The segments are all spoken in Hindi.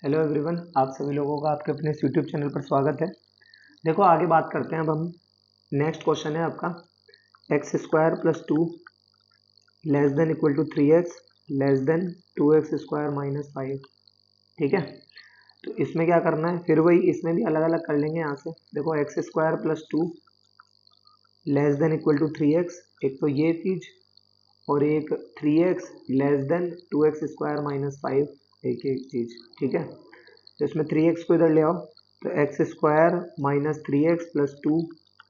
हेलो एवरीवन, आप सभी लोगों का आपके अपने यूट्यूब चैनल पर स्वागत है। देखो आगे बात करते हैं। अब हम नेक्स्ट क्वेश्चन है आपका X square plus two less than equal to 3x less than 2x² minus 5। ठीक है, तो इसमें क्या करना है, फिर वही इसमें भी अलग अलग कर लेंगे। यहाँ से देखो X square plus two less than equal to 3x, एक तो ये चीज, और एक 3x less than 2x² minus 5, एक एक चीज। ठीक है, तो इसमें 3x को इधर ले आओ, तो X square minus 3x plus two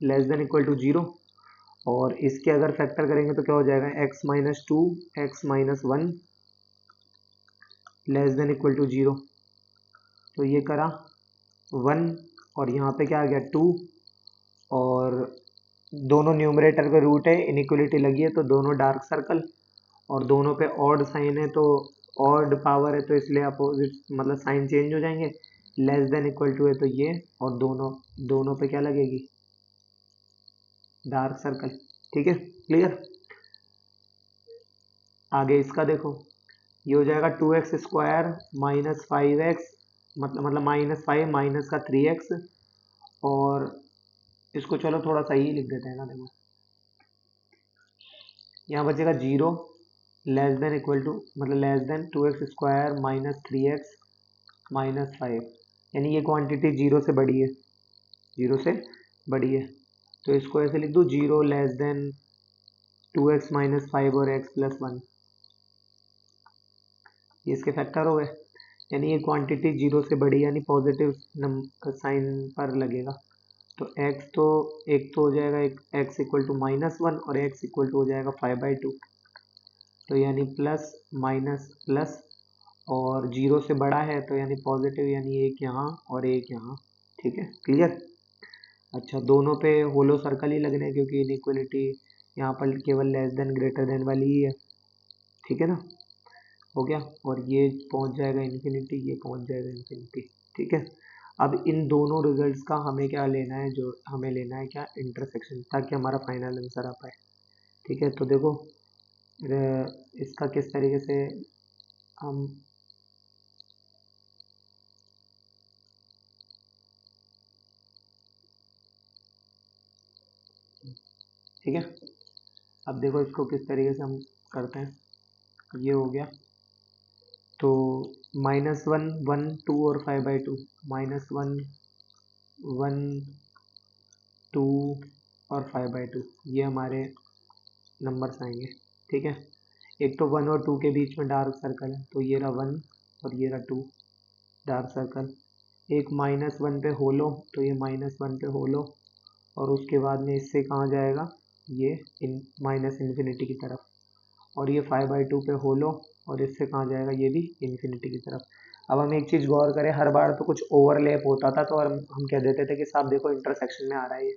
less than equal to 0, और इसके अगर फैक्टर करेंगे तो क्या हो जाएगा, x minus two x minus one less than equal to 0। तो ये करा 1, और यहाँ पे क्या आ गया 2, और दोनों न्यूमरेटर का रूट है, इनइक्वलिटी लगी है तो दोनों डार्क सर्कल, और दोनों पे ऑड साइन है तो ऑड पावर है तो इसलिए अपोजिट मतलब साइन चेंज हो जाएंगे। लेस देन इक्वल टू है तो ये, और दोनों दोनों पे क्या लगेगी, डार्क सर्कल। ठीक है, क्लियर। आगे इसका देखो, ये हो जाएगा 2x² माइनस 5x, मतलब -5 माइनस का 3x, और इसको चलो थोड़ा सही लिख देते हैं ना। देखो यहाँ बचेगा 0 लेस देन इक्वल टू मतलब less than 2x² minus 3x minus 5, यानी ये क्वांटिटी 0 से बड़ी है, 0 से बड़ी है, तो इसको ऐसे लिख दूँ 0 लेस देन 2x माइनस 5 और x प्लस 1, ये इसके फैक्टर हो गए। यानी ये क्वांटिटी 0 से बड़ी यानी पॉजिटिव साइन पर लगेगा। तो x तो एक तो हो जाएगा, एक x इक्वल टू -1 और x इक्वल टू हो जाएगा 5/2, तो यानी प्लस माइनस प्लस, और 0 से बड़ा है तो यानी पॉजिटिव, यानी एक यहाँ और एक यहाँ। ठीक है, क्लियर। अच्छा, दोनों पे होलो सर्कल ही लगने हैं क्योंकि इनइक्वलिटी यहाँ पर केवल लेस देन ग्रेटर देन वाली ही है। ठीक है ना, हो गया, और ये पहुंच जाएगा इन्फिनिटी, ये पहुंच जाएगा इन्फिनिटी। ठीक है, अब इन दोनों रिजल्ट्स का हमें क्या लेना है, जो हमें लेना है क्या, इंटरसेक्शन, ताकि हमारा फाइनल आंसर आ पाए। ठीक है, तो देखो इसका किस तरीके से हम ठीक है, अब देखो इसको किस तरीके से हम करते हैं। ये हो गया, तो -1 1 2 और 5/2, -1 1 2 और 5/2, ये हमारे नंबर्स आएंगे। ठीक है, एक तो 1 और 2 के बीच में डार्क सर्कल है, तो ये रहा 1 और ये रहा 2 डार्क सर्कल। एक -1 पे होलो, तो ये -1 पे होलो, और उसके बाद में इससे कहाँ जाएगा, ये माइनस इन्फिनिटी की तरफ, और ये 5/2 पे होलो, और इससे कहाँ जाएगा, ये भी इन्फिनिटी की तरफ। अब हम एक चीज़ गौर करें, हर बार तो कुछ ओवरलैप होता था तो हम कह देते थे कि साहब देखो इंटरसेक्शन में आ रहा है ये,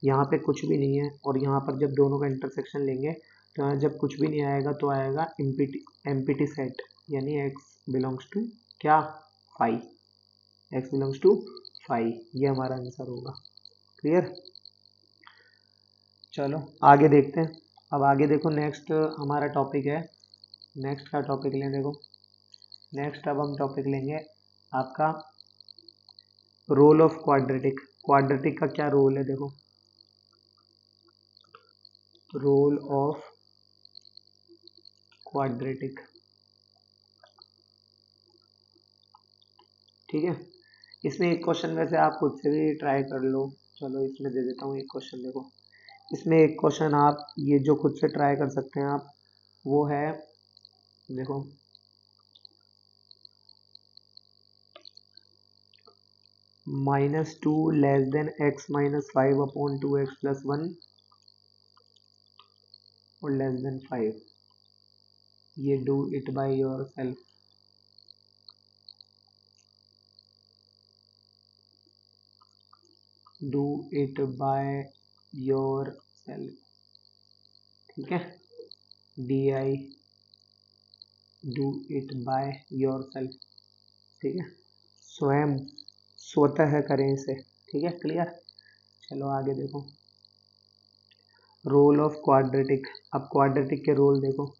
यहाँ पे कुछ भी नहीं है, और यहाँ पर जब दोनों का इंटरसेक्शन लेंगे तो यहाँ जब कुछ भी नहीं आएगा तो आएगा एम्पिटी सेट, यानी x बिलोंग्स टू क्या, 5, x बिलोंग्स टू 5, ये हमारा आंसर होगा। क्लियर, चलो आगे देखते हैं। अब आगे देखो, नेक्स्ट हमारा टॉपिक है, नेक्स्ट का टॉपिक लें। देखो नेक्स्ट अब हम टॉपिक लेंगे आपका रोल ऑफ क्वाड्रेटिक। क्वाड्रेटिक का क्या रोल है, देखो रोल ऑफ क्वाड्रेटिक। ठीक है, इसमें एक क्वेश्चन वैसे आप खुद से भी ट्राई कर लो, चलो इसमें दे देता हूँ एक क्वेश्चन। देखो इसमें एक क्वेश्चन आप ये जो खुद से ट्राई कर सकते हैं आप, वो है, देखो -2 less than x minus 5/2x plus 1 और लेस देन 5, ये do it by your self. Do it by your self. ठीक है, DI, do it by your self. ठीक है, स्वयं स्वतः करें इसे। ठीक है, क्लियर। चलो आगे देखो, रोल ऑफ क्वाड्रेटिक। अब क्वाड्रेटिक के रोल देखो,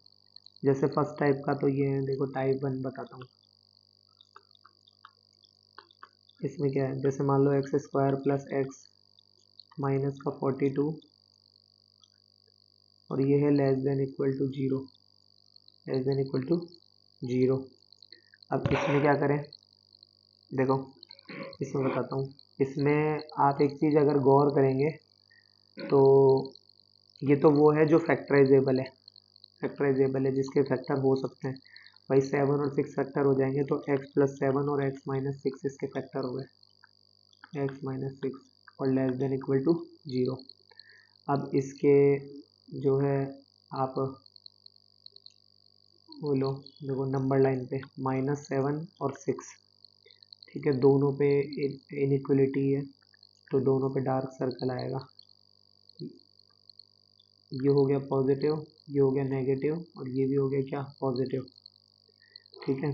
जैसे फर्स्ट टाइप का तो ये है, देखो टाइप 1 बताता हूँ। इसमें क्या है, जैसे मान लो X square plus X minus का 42 और ये है less than equal to zero, less than equal to zero. अब इसमें क्या करें, देखो इसमें बताता हूँ। इसमें आप एक चीज़ अगर गौर करेंगे तो ये तो वो है जो फैक्टराइजेबल है, फैक्टराइजेबल है जिसके फैक्टर हो सकते हैं। भाई 7 और 6 फैक्टर हो जाएंगे तो x प्लस 7 और x माइनस 6 इसके फैक्टर हो गए, x माइनस 6 और less than equal to zero. अब इसके जो है आप बोलो, देखो नंबर लाइन पे -7 और 6, ठीक है, दोनों पे इनइक्वलिटी है तो दोनों पे डार्क सर्कल आएगा। ये हो गया पॉजिटिव, ये हो गया नेगेटिव और ये भी हो गया क्या, पॉजिटिव। ठीक है,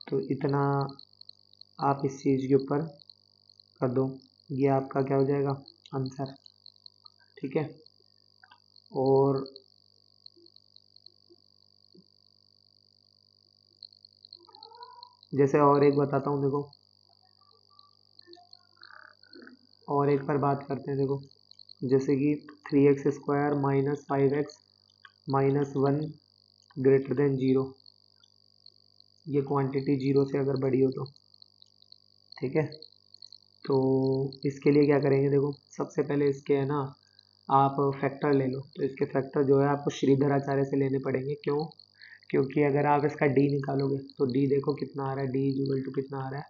तो इतना आप इस चीज़ के ऊपर कर दो, ये आपका क्या हो जाएगा, आंसर। ठीक है, और जैसे और एक बताता हूँ, देखो और एक पर बात करते हैं। देखो जैसे कि 3x² minus 5x minus 1 greater than zero, ये क्वांटिटी जीरो से अगर बड़ी हो तो, ठीक है, तो इसके लिए क्या करेंगे, देखो सबसे पहले इसके है ना आप फैक्टर ले लो। तो इसके फैक्टर जो है आपको श्रीधराचार्य से लेने पड़ेंगे। क्यों, क्योंकि अगर आप इसका डी निकालोगे तो डी देखो कितना आ रहा है, डी इक्वल टू कितना आ रहा है,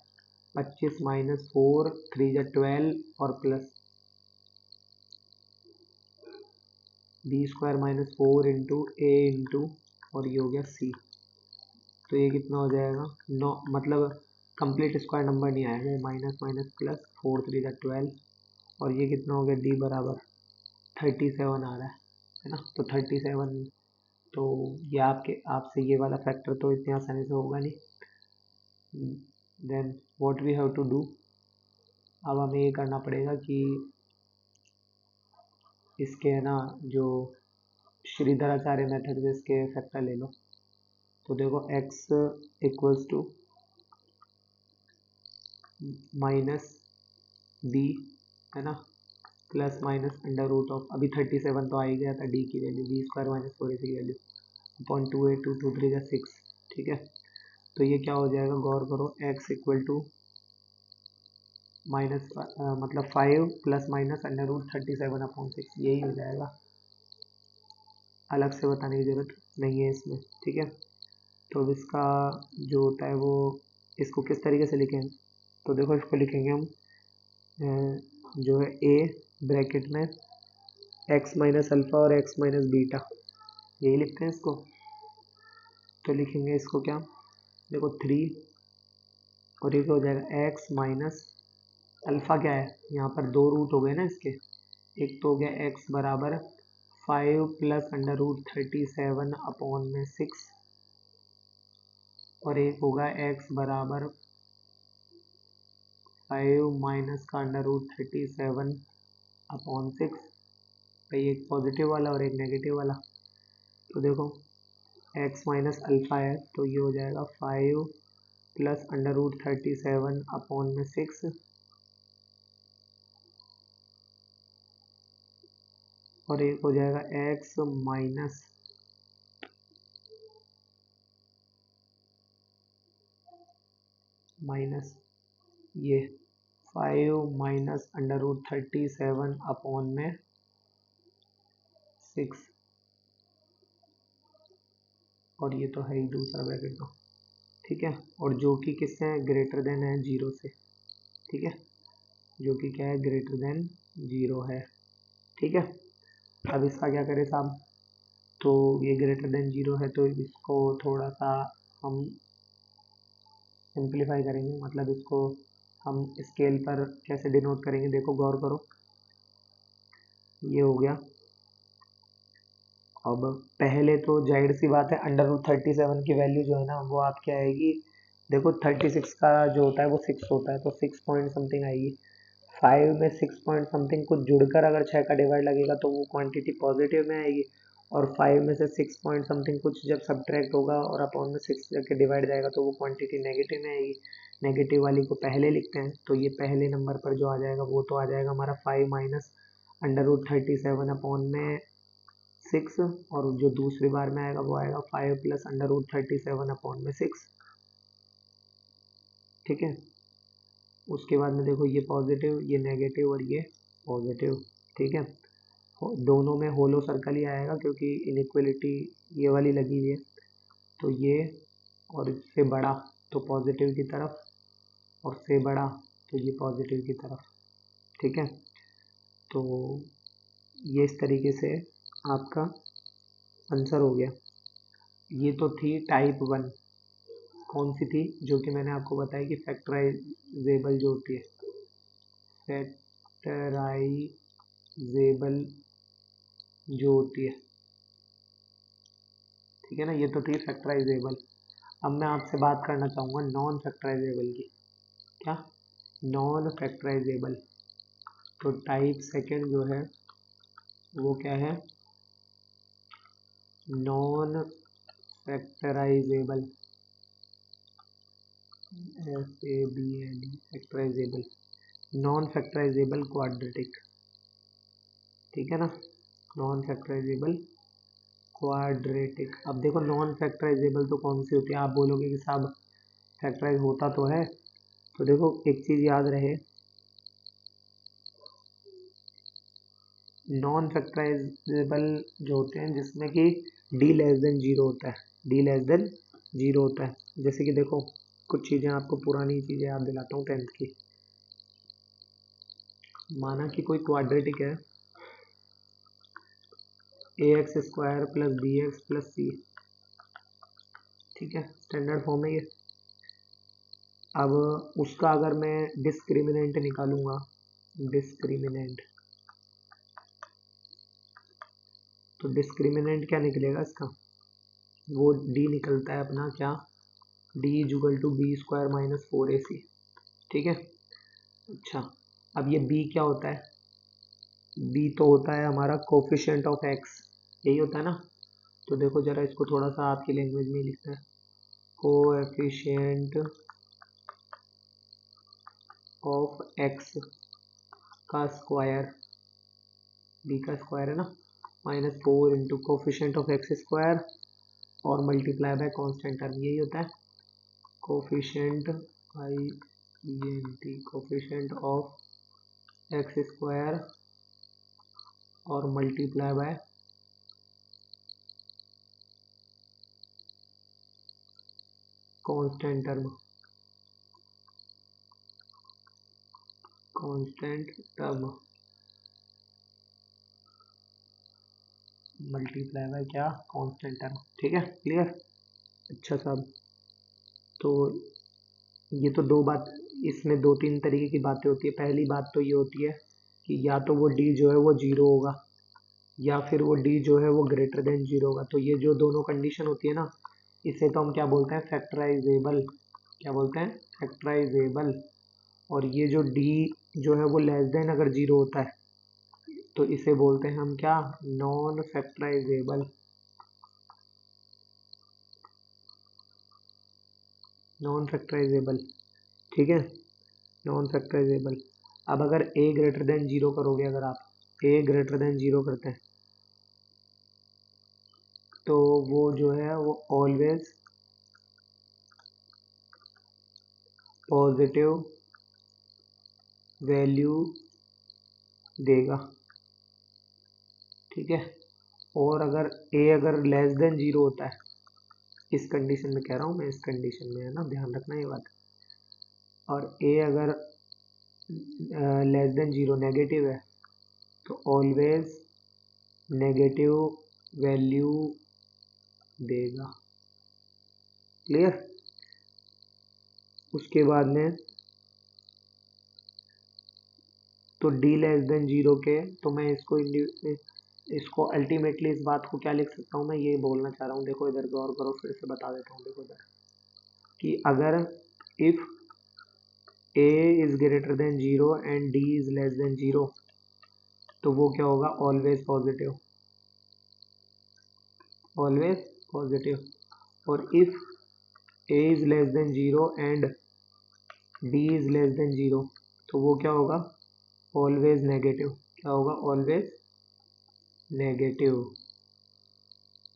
25 माइनस 4 3 जा 12 और प्लस b² माइनस 4 इंटू ए इंटू और ये हो गया सी। तो ये कितना हो जाएगा, नौ, मतलब कंप्लीट स्क्वायर नंबर नहीं आएगा, माइनस माइनस प्लस 4 3 जा 12 और ये कितना हो गया, डी बराबर 37 आ रहा है ना। तो 37, तो ये आपके आपसे ये वाला फैक्टर तो इतनी आसानी से होगा नहीं। Then what we have to do, अब हमें ये करना पड़ेगा कि इसके है ना जो श्रीधराचार्य मेथड से इसके फैक्टर ले लो। तो देखो x equals to minus b, है ना, plus minus under root of, अभी 37 तो आ ही गया था, डी की वैल्यू b² माइनस 4 की वैल्यू अपॉन 2 8 2 2 3 जा 6। ठीक है, तो ये क्या हो जाएगा, गौर करो, x इक्वल टू माइनस मतलब 5 plus minus under root 37 upon 6, यही हो जाएगा, अलग से बताने की ज़रूरत नहीं है इसमें। ठीक है, तो अब इसका जो होता है वो, इसको किस तरीके से लिखें, तो देखो इसको लिखेंगे हम जो है a ब्रैकेट में x माइनस अल्फ़ा और x माइनस बीटा, यही लिखते हैं इसको। तो लिखेंगे इसको क्या, देखो 3 और ये हो जाएगा x माइनस अल्फ़ा, क्या है यहाँ पर दो रूट हो गए ना इसके, एक तो हो गया x बराबर 5 प्लस अंडर रूट 37 अपॉन में 6 और एक होगा x बराबर 5 माइनस का अंडर रूट 37 अपॉन 6, भाई एक पॉजिटिव वाला और एक नेगेटिव वाला। तो देखो x माइनस अल्फ़ा है तो ये हो जाएगा 5 प्लस अंडर रूट 37 अपॉन में 6 और एक हो जाएगा x माइनस माइनस ये 5 माइनस अंडर रूट 37 अपॉन में 6 और ये तो है ही दूसरा ब्रैकेट का। ठीक है, और जो कि किससे है, ग्रेटर देन है जीरो से। ठीक है, जो कि क्या है, ग्रेटर देन जीरो है। ठीक है, अब इसका क्या करें साहब, तो ये ग्रेटर देन जीरो है तो इसको थोड़ा सा हम सिंप्लीफाई करेंगे, मतलब इसको हम स्केल पर कैसे डिनोट करेंगे, देखो गौर करो, ये हो गया। अब पहले तो जाहिर सी बात है अंडर रूट 37 की वैल्यू जो है ना वो आपकी आएगी, देखो 36 का जो होता है वो 6 होता है तो 6 पॉइंट समथिंग आएगी। 5 में 6 पॉइंट समथिंग कुछ जुड़कर अगर 6 का डिवाइड लगेगा तो वो क्वांटिटी पॉजिटिव में आएगी, और 5 में से 6 पॉइंट समथिंग कुछ जब सब्ट्रैक्ट होगा और अपॉन में 6 जाके डिवाइड जाएगा तो वो क्वांटिटी नेगेटिव में आएगी। नेगेटिव वाली को पहले लिखते हैं, तो ये पहले नंबर पर जो आ जाएगा वो तो आ जाएगा हमारा 5 माइनस √37 अपॉन में 6, और जो दूसरी बार में आएगा वो आएगा 5 प्लस √37 अपॉन में 6। ठीक है, उसके बाद में देखो ये पॉजिटिव, ये नेगेटिव और ये पॉजिटिव। ठीक है, दोनों में होलो सर्कल ही आएगा क्योंकि इनइक्वलिटी ये वाली लगी हुई है, तो ये और इससे बड़ा तो पॉजिटिव की तरफ, और से बड़ा तो ये पॉजिटिव की तरफ। ठीक है, तो ये इस तरीके से आपका आंसर हो गया। ये तो थी टाइप 1। कौन सी थी? जो कि मैंने आपको बताया कि फैक्टराइजेबल जो होती है, फैक्टराइजेबल जो होती है। ठीक है ना, ये तो थी फैक्टराइजेबल। अब मैं आपसे बात करना चाहूँगा नॉन फैक्टराइजेबल की। क्या? Non factorisable. तो टाइप सेकंड जो है वो क्या है? Non factorisable, FABLE, factorisable, non factorisable quadratic. ठीक है ना, नॉन फैक्टराइजेबल क्वाड्रेटिक। अब देखो नॉन फैक्टराइजेबल तो कौन सी होती है? आप बोलोगे कि साहब फैक्टराइज होता तो है। तो देखो एक चीज़ याद रहे, नॉन फैक्टराइजेबल जो होते हैं जिसमें कि d लेस देन 0 होता है, d लेस देन 0 होता है। जैसे कि देखो कुछ चीज़ें आपको पुरानी चीज़ें याद दिलाता हूँ 10th की। माना कि कोई क्वाड्रेटिक है, ax² plus bx plus c। ठीक है, स्टैंडर्ड फॉर्म है ये। अब उसका अगर मैं डिस्क्रिमिनेंट निकालूंगा, डिस्क्रिमिनेंट, तो डिस्क्रिमिनेंट क्या निकलेगा इसका? वो d निकलता है अपना क्या? d = b² minus 4ac। ठीक है, अच्छा अब ये b क्या होता है? b तो होता है हमारा कोफिशिएंट ऑफ x, यही होता है ना। तो देखो जरा इसको थोड़ा सा आपकी लैंग्वेज में लिखते हैं, कोएफिशिएंट ऑफ x का स्क्वायर, b का स्क्वायर है ना, -4 इंटू कोफिशिएंट ऑफ x² और मल्टीप्लाई बाय कांस्टेंट टर्म, यही होता है coefficient, IENT, coefficient of x² और multiply by constant term, constant term multiply by क्या? Constant term. ठीक है, क्लियर? अच्छा साहब, तो ये तो दो बात, इसमें 2-3 तरीके की बातें होती है। पहली बात तो ये होती है कि या तो वो d जो है वो 0 होगा, या फिर वो d जो है वो ग्रेटर देन 0 होगा। तो ये जो दोनों कंडीशन होती है ना, इसे तो हम क्या बोलते हैं? फैक्टराइजेबल। क्या बोलते हैं? फैक्टराइजेबल। और ये जो d जो है वो लेस देन अगर 0 होता है तो इसे बोलते हैं हम क्या? Non factorisable. Non factorisable. ठीक है, नॉन फैक्टराइजेबल। अब अगर a ग्रेटर देन 0 करोगे, अगर आप a ग्रेटर देन 0 करते हैं तो वो जो है वो ऑलवेज पॉजिटिव वैल्यू देगा। ठीक है, और अगर a अगर लेस देन 0 होता है, इस कंडीशन में कह रहा हूँ मैं, इस कंडीशन में है ना, ध्यान रखना ये बात। और a अगर लेस देन 0 नेगेटिव है तो ऑलवेज नेगेटिव वैल्यू देगा। क्लियर? उसके बाद में तो d लेस देन 0 के, तो मैं इसको अल्टीमेटली इस बात को क्या लिख सकता हूँ? मैं ये बोलना चाह रहा हूँ, देखो इधर गौर करो, फिर से बता देता हूँ। देखो इधर कि अगर if a is greater than 0 and d is less than 0, तो वो क्या होगा? Always positive, always positive. और if a is less than 0 and D is less than 0, तो वो क्या होगा, ऑलवेज नेगेटिव। क्या होगा, always negative.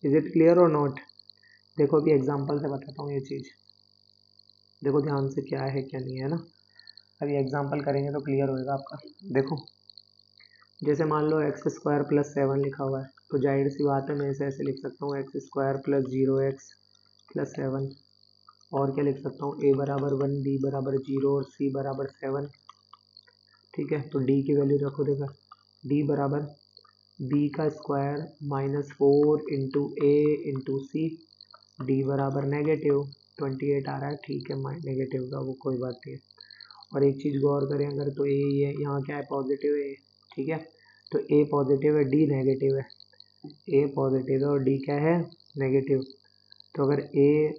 Is it clear और नॉट? देखो अभी एग्जांपल से बताता हूँ ये चीज़, देखो ध्यान से क्या है क्या नहीं है ना। अभी एग्जांपल करेंगे तो क्लियर होएगा आपका। देखो जैसे मान लो एक्स स्क्वायर प्लस 7 लिखा हुआ है, तो जाहिर सी बात है मैं इसे ऐसे लिख सकता हूँ x square plus 0x plus 7। और क्या लिख सकता हूँ, ए बराबर 1, बी बराबर 0 और सी बराबर 7। ठीक है, तो डी की वैल्यू रखो, देखो डी बराबर बी का स्क्वायर -4 इंटू ए इंटू सी। डी बराबर नेगेटिव 28 आ रहा है, ठीक है, नेगेटिव का वो कोई बात नहीं है। और एक चीज़ गौर करें अगर, तो ए ये यहाँ क्या है, पॉजिटिव है, ठीक है, तो ए पॉजिटिव है, डी नेगेटिव है। ए पॉजिटिव है और डी क्या है, नेगेटिव। तो अगर ए,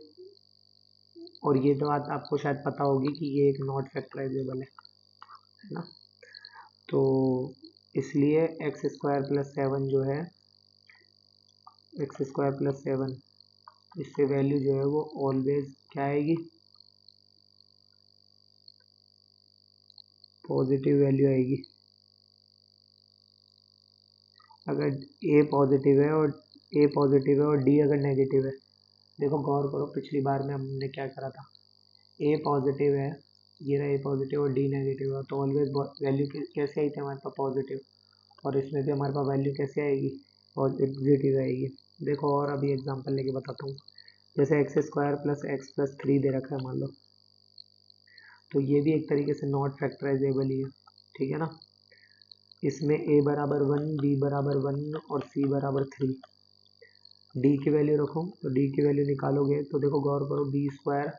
और ये तो बात आपको शायद पता होगी कि ये एक नॉट फैक्टराइजेबल है ना। तो इसलिए एक्स स्क्वायर प्लस 7 जो है, एक्स स्क्वायर प्लस 7, इससे वैल्यू जो है वो ऑलवेज क्या आएगी, पॉजिटिव वैल्यू आएगी। अगर ए पॉजिटिव है और डी अगर नेगेटिव है, देखो गौर करो पिछली बार में हमने क्या करा था, ए पॉजिटिव है, ये रहा ए पॉजिटिव और डी नेगेटिव है, तो ऑलवेज वैल्यू कैसे आई थी हमारे पास, पॉजिटिव। और इसमें भी हमारे पास वैल्यू कैसे आएगी, पॉजिटिव आएगी। देखो और अभी एग्जांपल लेके बताता हूँ। जैसे x square plus x plus 3 दे रखा है मान लो, तो ये भी एक तरीके से नॉट फैक्टराइजेबल ही है, ठीक है ना। इसमें ए बराबर 1, बी बराबर 1 और सी बराबर 3। डी की वैल्यू रखो, तो डी की वैल्यू निकालोगे तो देखो गौर करो, बी स्क्वायर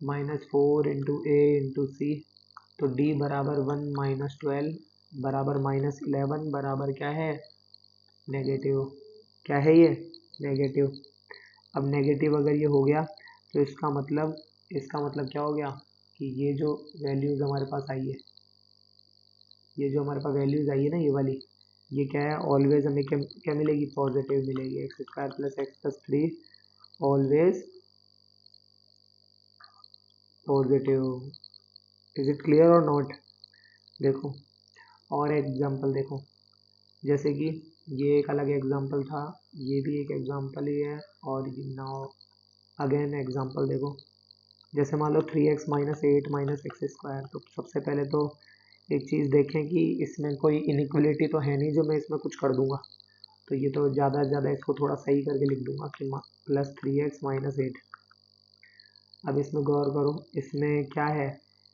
-4 इंटू ए इंटू सी, तो डी बराबर 1 -12 बराबर -11 बराबर क्या है, नेगेटिव। क्या है ये, नेगेटिव। अब नेगेटिव अगर ये हो गया तो इसका मतलब क्या हो गया कि ये जो वैल्यूज़ हमारे पास आई है, ये जो हमारे पास वैल्यूज़ आई है ना, ये वाली, ये क्या है, ऑलवेज हमें क्या मिलेगी, पॉजिटिव मिलेगी। X square plus x plus 3 always positive. Is it clear और नॉट? देखो और एग्जांपल देखो, जैसे कि ये एक अलग एग्जांपल था, ये भी एक एग्जांपल ही है, और नाउ अगेन एग्जांपल देखो। जैसे मान लो 3x minus 8 minus x square, तो सबसे पहले तो एक चीज़ देखें कि इसमें कोई इनइक्वलिटी तो है नहीं जो मैं इसमें कुछ कर दूंगा, तो ये तो ज़्यादा से ज़्यादा इसको थोड़ा सही करके लिख दूंगा कि +3x-8। अब इसमें गौर करो, इसमें क्या है,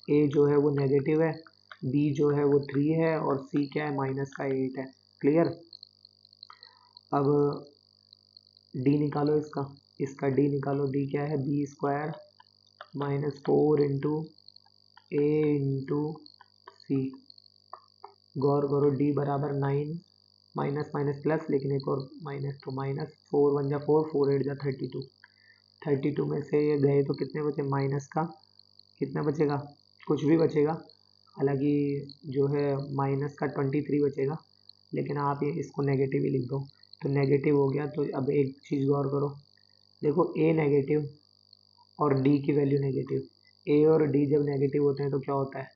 ए जो है वो नेगेटिव है, बी जो है वो 3 है और सी क्या है, -8 है। क्लियर। अब डी निकालो इसका डी निकालो, डी क्या है, बी स्क्वायर -4 इंटू ए इंटू सी। गौर करो डी बराबर 9, माइनस माइनस प्लस, लेकिन एक और माइनस, तो -4 1 जा 4, 4 8 जा 32। 32 में से ये गए तो कितने बचे, माइनस का कितना बचेगा, कुछ भी बचेगा, हालांकि जो है माइनस का 23 बचेगा, लेकिन आप ये इसको नेगेटिव ही लिख दो, तो नेगेटिव हो गया। तो अब एक चीज़ गौर करो, देखो ए नेगेटिव और डी की वैल्यू नेगेटिव, ए और डी जब नेगेटिव होते हैं तो क्या होता है,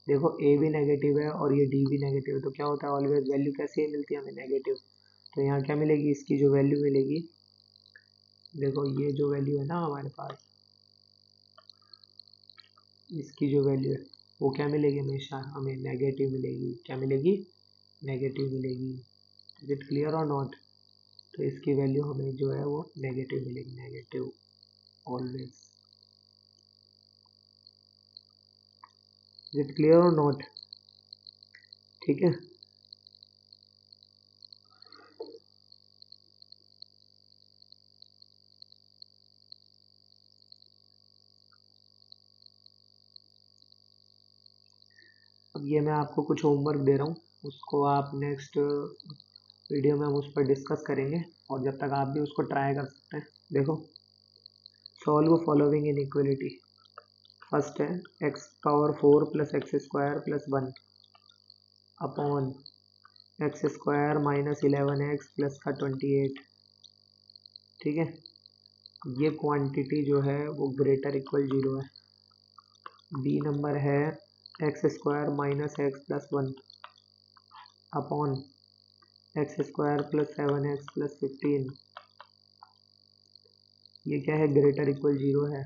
देखो ए भी नेगेटिव है और ये डी भी नेगेटिव है, तो क्या होता है, ऑलवेज वैल्यू कैसी मिलती है हमें, नेगेटिव। तो यहाँ क्या मिलेगी, इसकी जो वैल्यू मिलेगी, देखो ये जो वैल्यू है ना हमारे पास, इसकी जो वैल्यू है वो क्या मिलेगी, हमेशा हमें नेगेटिव मिलेगी। क्या मिलेगी, नेगेटिव मिलेगी। इज इट क्लियर और नॉट? तो इसकी वैल्यू हमें जो है वो नेगेटिव मिलेगी, negative always. Is it clear और नॉट? ठीक है। अब ये मैं आपको कुछ होमवर्क दे रहा हूँ, उसको आप नेक्स्ट वीडियो में हम उस पर डिस्कस करेंगे, और जब तक आप भी उसको ट्राई कर सकते हैं। देखो, सॉल्व फॉलोइंग इनइक्वालिटी। फर्स्ट है x⁴ plus x square plus 1 upon x square -11x plus का 28। ठीक है, ये क्वांटिटी जो है वो ग्रेटर इक्वल 0 है। बी नंबर है x square minus x plus 1 upon x square plus 7x plus 15, ये क्या है, ग्रेटर इक्वल 0 है।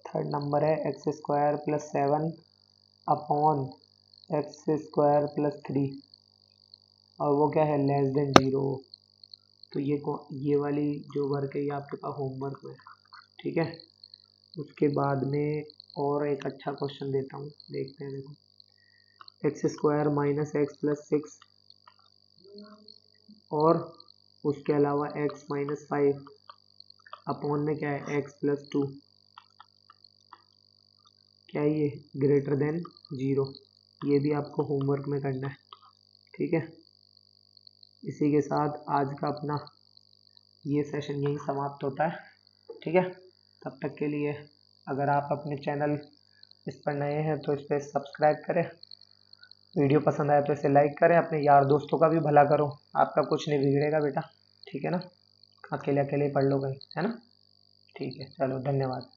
थर्ड नंबर है x square plus 7 upon x square plus 3, और वो क्या है, लेस देन 0। तो ये वाली जो वर्क है ये आपके पास होमवर्क में, ठीक है। उसके बाद में और एक अच्छा क्वेश्चन देता हूँ, देखते हैं। देखो X square minus x plus 6 और उसके अलावा एक्स माइनस 5 अपॉन में क्या है, एक्स प्लस 2, क्या है ये, ग्रेटर देन 0। ये भी आपको होमवर्क में करना है, ठीक है। इसी के साथ आज का अपना ये सेशन यहीं समाप्त होता है, ठीक है। तब तक के लिए अगर आप अपने चैनल इस पर नए हैं तो इस पर सब्सक्राइब करें, वीडियो पसंद आए तो इसे लाइक करें, अपने यार दोस्तों का भी भला करो, आपका कुछ नहीं बिगड़ेगा बेटा, ठीक है ना। अकेले अकेले पढ़ लो कहीं, है ना। ठीक है, चलो धन्यवाद।